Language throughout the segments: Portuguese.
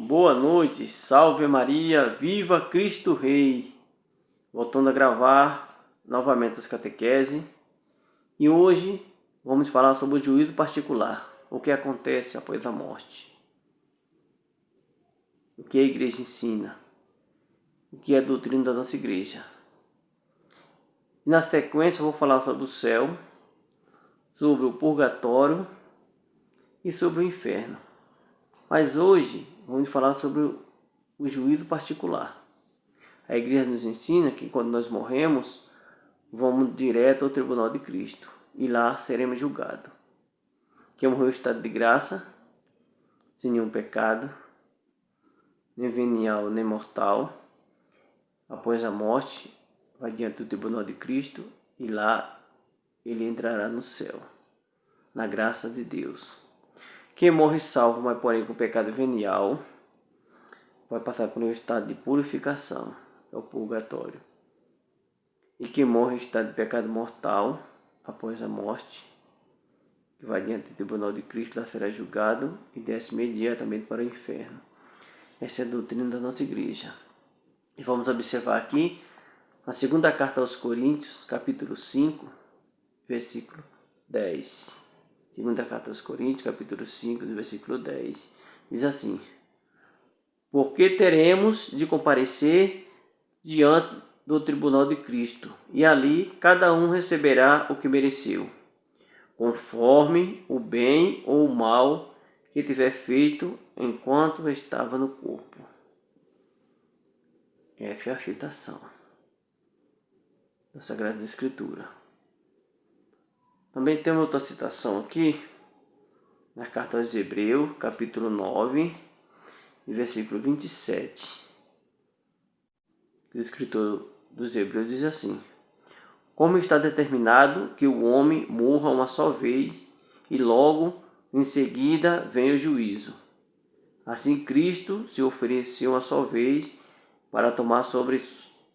Boa noite, salve Maria, viva Cristo Rei! Voltando a gravar novamente as catequese. E hoje vamos falar sobre o juízo particular, o que acontece após a morte. O que a igreja ensina, o que é a doutrina da nossa igreja. E na sequência eu vou falar sobre o céu, sobre o purgatório e sobre o inferno. Mas hoje vamos falar sobre o juízo particular. A igreja nos ensina que quando nós morremos, vamos direto ao tribunal de Cristo e lá seremos julgados. Quem morreu em estado de graça, sem nenhum pecado, nem venial nem mortal, após a morte, vai diante do tribunal de Cristo e lá ele entrará no céu, na graça de Deus. Quem morre salvo, mas porém com pecado venial, vai passar por um estado de purificação, é o purgatório. E quem morre em estado de pecado mortal, após a morte, que vai diante do tribunal de Cristo, lá será julgado e desce imediatamente para o inferno. Essa é a doutrina da nossa igreja. E vamos observar aqui, na segunda carta aos Coríntios, capítulo 5, versículo 10. Segunda carta aos Coríntios, capítulo 5, versículo 10. Diz assim: porque teremos de comparecer diante do tribunal de Cristo, e ali cada um receberá o que mereceu, conforme o bem ou o mal que tiver feito enquanto estava no corpo. Essa é a citação da Sagrada Escritura. Também tem outra citação aqui, na carta aos Hebreus, capítulo 9, versículo 27. O escritor dos Hebreus diz assim: como está determinado que o homem morra uma só vez e logo em seguida vem o juízo. Assim Cristo se ofereceu uma só vez para tomar sobre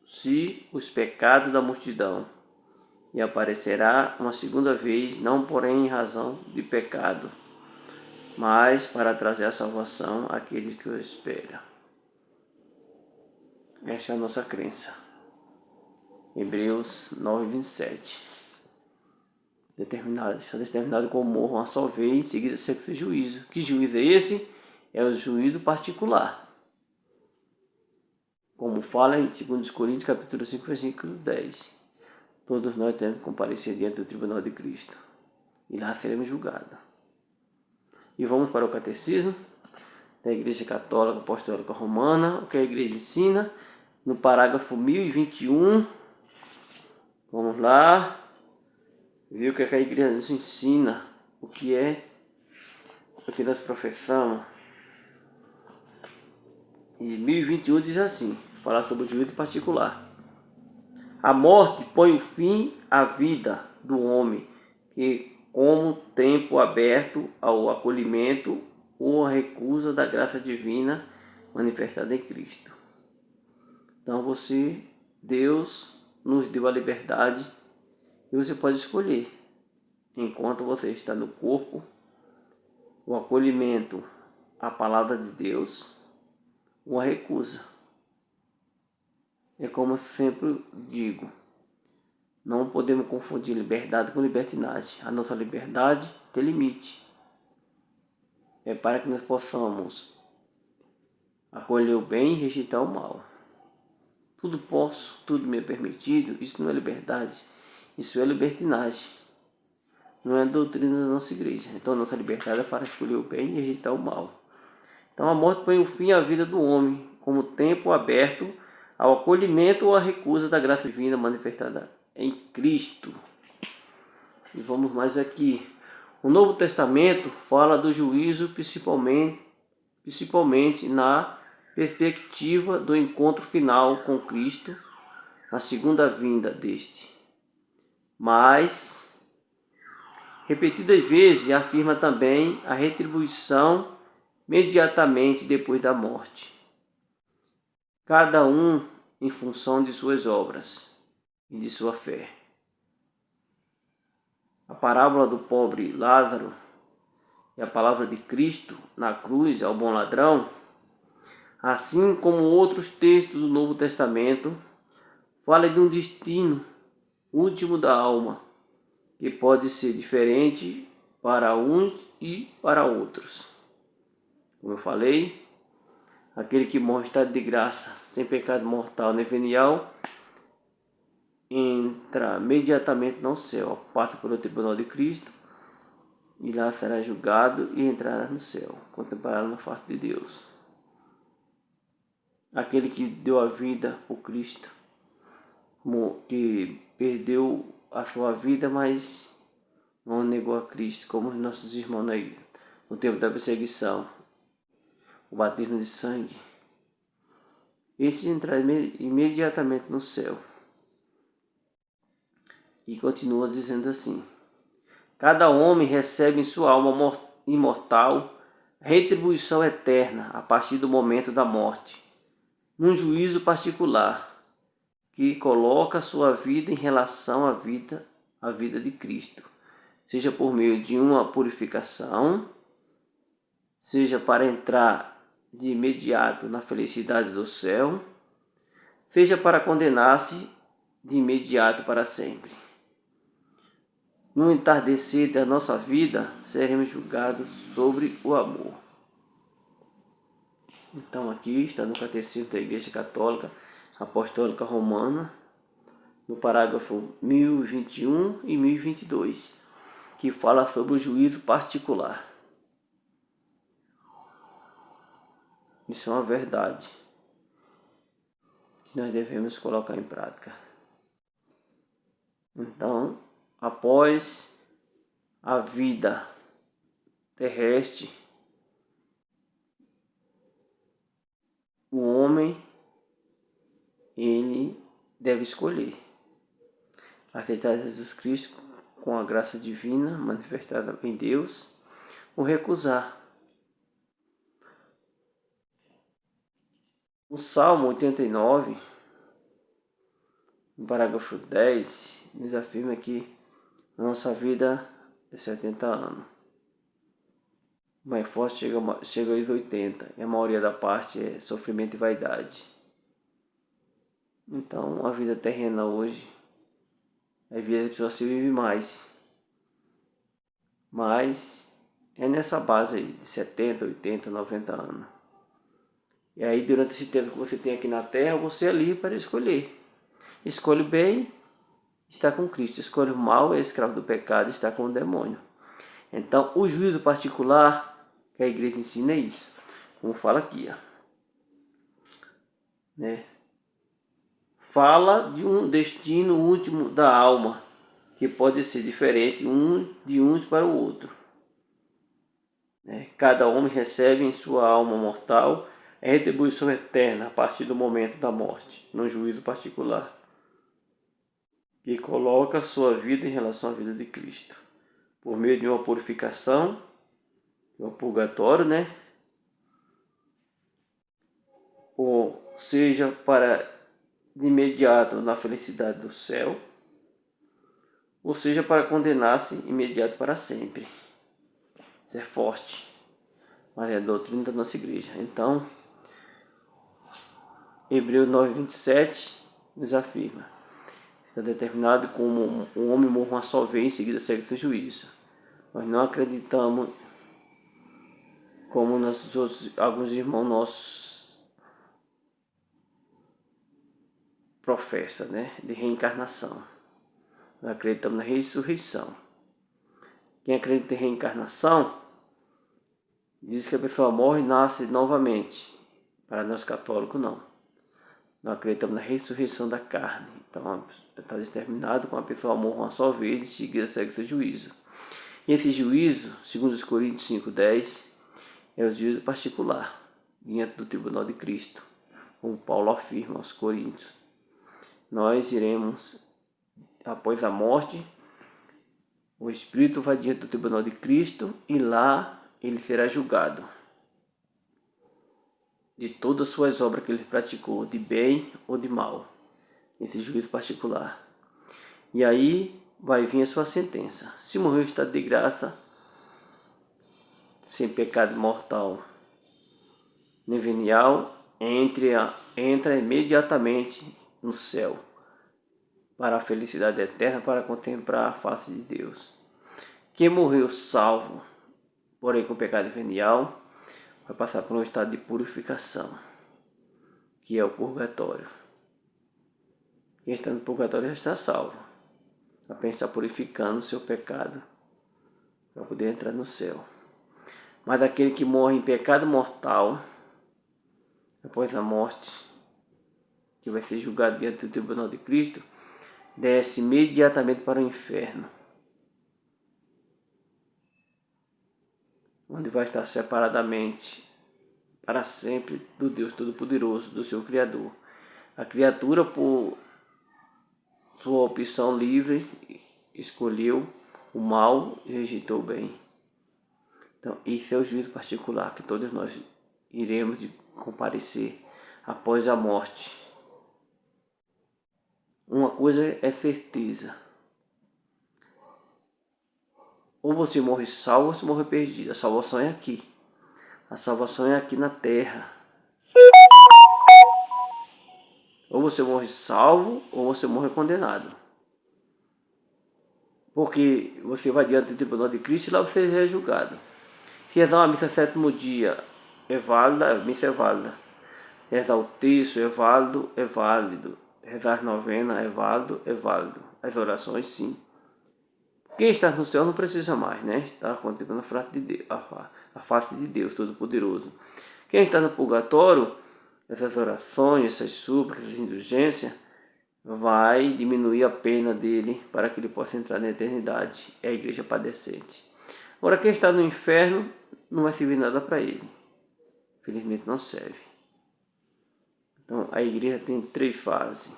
si os pecados da multidão, e aparecerá uma segunda vez, não porém em razão de pecado, mas para trazer a salvação àqueles que o esperam. Esta é a nossa crença. Hebreus 9, 27. Está determinado como morro uma só vez, em seguida segue o juízo. Que juízo é esse? É o juízo particular. Como fala em 2 Coríntios, capítulo 5, versículo 10. Todos nós temos que comparecer diante do tribunal de Cristo. E lá seremos julgados. E vamos para o catecismo da Igreja Católica Apostólica Romana, o que a Igreja ensina, no parágrafo 1021. Vamos lá, ver o que a Igreja nos ensina, o que nós professamos. E 1021 diz assim, falar sobre o juízo particular. A morte põe o fim à vida do homem, que como tempo aberto ao acolhimento ou à recusa da graça divina manifestada em Cristo. Então Deus nos deu a liberdade e você pode escolher, enquanto você está no corpo, o acolhimento à palavra de Deus ou a recusa. É como eu sempre digo, não podemos confundir liberdade com libertinagem. A nossa liberdade tem limite. É para que nós possamos acolher o bem e rejeitar o mal. Tudo posso, tudo me é permitido, isso não é liberdade, isso é libertinagem. Não é a doutrina da nossa igreja. Então a nossa liberdade é para escolher o bem e rejeitar o mal. Então a morte põe o fim à vida do homem, como tempo aberto ao acolhimento ou à recusa da graça divina manifestada em Cristo. E vamos mais aqui. O Novo Testamento fala do juízo principalmente na perspectiva do encontro final com Cristo, na segunda vinda deste. Mas, repetidas vezes, afirma também a retribuição imediatamente depois da morte. Cada um em função de suas obras e de sua fé. A parábola do pobre Lázaro e a palavra de Cristo na cruz ao bom ladrão Assim como outros textos do Novo Testamento falam de um destino último da alma, que pode ser diferente para uns e para outros. Como eu falei, aquele que morre em estado de graça, sem pecado mortal nem venial, entra imediatamente no céu, passa pelo tribunal de Cristo, e lá será julgado e entrará no céu, contemplará na face de Deus. Aquele que deu a vida por Cristo, que perdeu a sua vida, mas não negou a Cristo, como os nossos irmãos aí, no tempo da perseguição, o batismo de sangue. Esse entrará imediatamente no céu. E continua dizendo assim: cada homem recebe em sua alma imortal retribuição eterna a partir do momento da morte, num juízo particular, que coloca sua vida em relação à vida de Cristo, seja por meio de uma purificação, seja para entrar de imediato na felicidade do céu, seja para condenar-se de imediato para sempre. No entardecer da nossa vida, seremos julgados sobre o amor. Então aqui está no Catecismo da Igreja Católica Apostólica Romana, no parágrafo 1021 e 1022, que fala sobre o juízo particular. Isso é uma verdade que nós devemos colocar em prática. Então, após a vida terrestre, o homem ele deve escolher aceitar Jesus Cristo com a graça divina manifestada em Deus ou recusar. O Salmo 89, no parágrafo 10, nos afirma que a nossa vida é 70 anos. O mais forte chega aos 80, e a maioria da parte é sofrimento e vaidade. Então, a vida terrena hoje, às vezes a pessoa se vive mais. Mas é nessa base aí, de 70, 80, 90 anos. E aí, durante esse tempo que você tem aqui na Terra, você é livre para escolher. Escolhe o bem, está com Cristo. Escolhe o mal, é escravo do pecado, está com o demônio. Então, o juízo particular que a igreja ensina é isso. Como fala aqui, ó. Né? Fala de um destino último da alma, que pode ser diferente de uns para o outro. Né? Cada homem recebe em sua alma mortal a retribuição eterna a partir do momento da morte, no juízo particular, que coloca a sua vida em relação à vida de Cristo, por meio de uma purificação, um purgatório, né? Ou seja, para de imediato na felicidade do céu, ou seja, para condenar-se imediato para sempre. Isso é forte, mas é a doutrina da nossa igreja. Então, Hebreus 9:27 nos afirma: está determinado como um homem morre uma só vez, em seguida segue seu juízo. Nós não acreditamos, como alguns irmãos nossos professam, né, de reencarnação. Nós acreditamos na ressurreição. Quem acredita em reencarnação diz que a pessoa morre e nasce novamente. Para nós católicos, não. Nós acreditamos na ressurreição da carne. Então, está determinado que uma pessoa morre uma só vez e em seguida segue seu juízo. E esse juízo, segundo os Coríntios 5:10, é o juízo particular, diante do tribunal de Cristo, como Paulo afirma aos Coríntios. Nós iremos, após a morte, o Espírito vai diante do tribunal de Cristo e lá ele será julgado de todas as suas obras que ele praticou, de bem ou de mal, esse juízo particular. E aí vai vir a sua sentença. Se morreu em estado de graça, sem pecado mortal nem venial, entra imediatamente no céu, para a felicidade eterna, para contemplar a face de Deus. Quem morreu salvo, porém com pecado venial, vai passar por um estado de purificação, que é o purgatório. Quem está no purgatório já está salvo, apenas está purificando o seu pecado para poder entrar no céu. Mas aquele que morre em pecado mortal, após a morte, que vai ser julgado diante do tribunal de Cristo, desce imediatamente para o inferno, onde vai estar separadamente para sempre do Deus Todo-Poderoso, do seu Criador. A criatura, por sua opção livre, escolheu o mal e rejeitou o bem. Então, esse é o juízo particular que todos nós iremos comparecer após a morte. Uma coisa é certeza: ou você morre salvo ou você morre perdido. A salvação é aqui. A salvação é aqui na terra. Ou você morre salvo ou você morre condenado. Porque você vai diante do tribunal de Cristo e lá você é julgado. Se rezar uma missa sétimo dia é válida, a missa é válida. Rezar o terço é válido, é válido. Rezar a novena é válido, é válido. As orações, sim. Quem está no céu não precisa mais, né? Está contemplando a face de Deus Todo-Poderoso. Quem está no purgatório, essas orações, essas súplicas, essas indulgências, vai diminuir a pena dele para que ele possa entrar na eternidade. É a igreja padecente. Agora, quem está no inferno não vai servir nada para ele. Felizmente não serve. Então, a igreja tem 3 fases.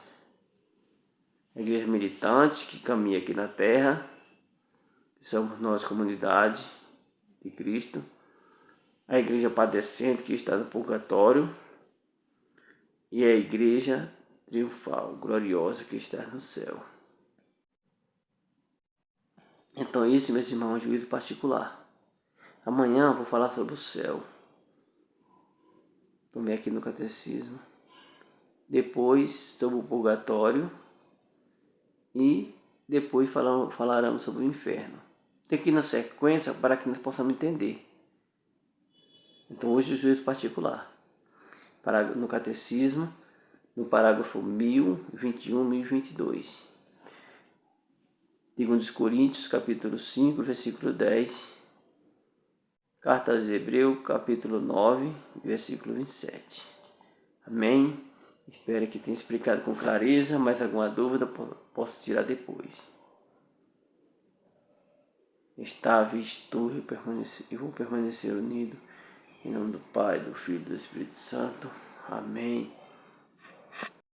A igreja militante, que caminha aqui na terra, que somos nós, comunidade de Cristo. A igreja padecente, que está no purgatório. E a igreja triunfal, gloriosa, que está no céu. Então, isso, meus irmãos, é um juízo particular. Amanhã eu vou falar sobre o céu. Tomei aqui no catecismo. Depois sobre o purgatório. E depois falaremos sobre o inferno. Tem que ir na sequência para que nós possamos entender. Então hoje o juízo particular. No catecismo, no parágrafo 1021, 1022. 2 Coríntios, capítulo 5, versículo 10. Carta aos Hebreus, capítulo 9, versículo 27. Amém? Espero que tenha explicado com clareza, mas alguma dúvida posso tirar depois. Estável estou e vou permanecer unido. Em nome do Pai, do Filho e do Espírito Santo. Amém.